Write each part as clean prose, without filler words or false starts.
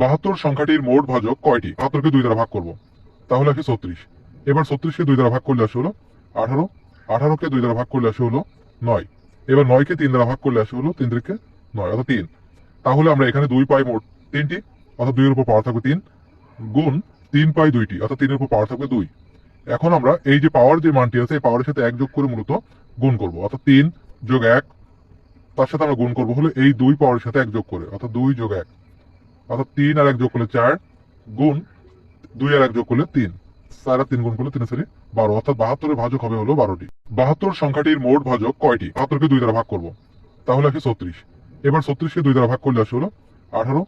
72 সংখ্যাটির মোট ভাজক কয়টি? 72কে 2 দ্বারা ভাগ করব, তাহলে আসে 36। এবার 36কে 2 দ্বারা ভাগ করলে আসে হলো 18, 18কে 2 দ্বারা ভাগ করলে আসে হলো 9, এবার 9কে 3 দ্বারা ভাগ করলে আসে হলো 3 3 9 অর্থাৎ 3। তাহলে আমরা এখানে 2 পাই মোট 3টি, অর্থাৎ 2 এর উপর পাওয়ার থাকবে 3, গুণ 3 পাই 2টি, অর্থাৎ 3 এর উপর পাওয়ার থাকবে 2। এখন আমরা এই যে পাওয়ার যে মানটি আছে এই পাওয়ারের সাথে 1 যোগ করে মূলত গুণ করব, অর্থাৎ 3 যোগ 1, তার সাথে আমরা গুণ করবো হলো এই 2 পাওয়ারের সাথে 1 যোগ করে, অর্থাৎ 2 যোগ 1, অর্থাৎ 3 আর 1 যোগ করলে 4, গুণ 2 আর 1 যোগ করলে 3, 4 আর 3 গুণ করলে 3 4 12, অর্থাৎ 72 এর ভাজক হবে হলো 12টি। 72 সংখ্যাটির মোট ভাজক কয়টি? 72কে 2 দ্বারা ভাগ করব, তাহলে আসে 36। এবার 36কে 2 দ্বারা ভাগ করলে আসে হলো 18,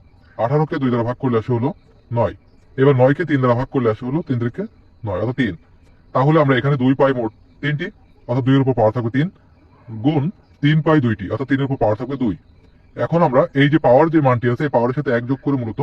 18কে 2 দ্বারা ভাগ করলে আসে হলো 9, এবার 9কে 3 দ্বারা ভাগ করলে আসে হলো 3 3 9 অর্থাৎ 3। তাহলে আমরা এখানে 2 পাই মোট 3টি, অর্থাৎ 2 এর উপর পাওয়ার থাকবে 3, গুণ 3 পাই 2টি, অর্থাৎ 3 এর উপর পাওয়ার থাকবে 2। এখন আমরা এই যে পাওয়ার যে মানটি আছে এই পাওয়ারের সাথে 1 যোগ করে মূলত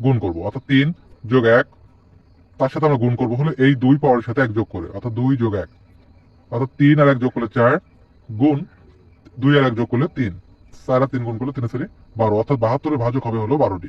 গুণ করব, অর্থাৎ 3 যোগ 1, তার সাথে আমরা গুণ করবো হলো এই 2 পাওয়ারের সাথে 1 যোগ করে, অর্থাৎ 2 যোগ 1, অর্থাৎ 3 আর 1 যোগ করলে 4, গুণ 2 আর 1 যোগ করলে 3, 4 আর 3 গুণ করলে 3 4 12, অর্থাৎ 72 এর ভাজক হবে হলো 12টি।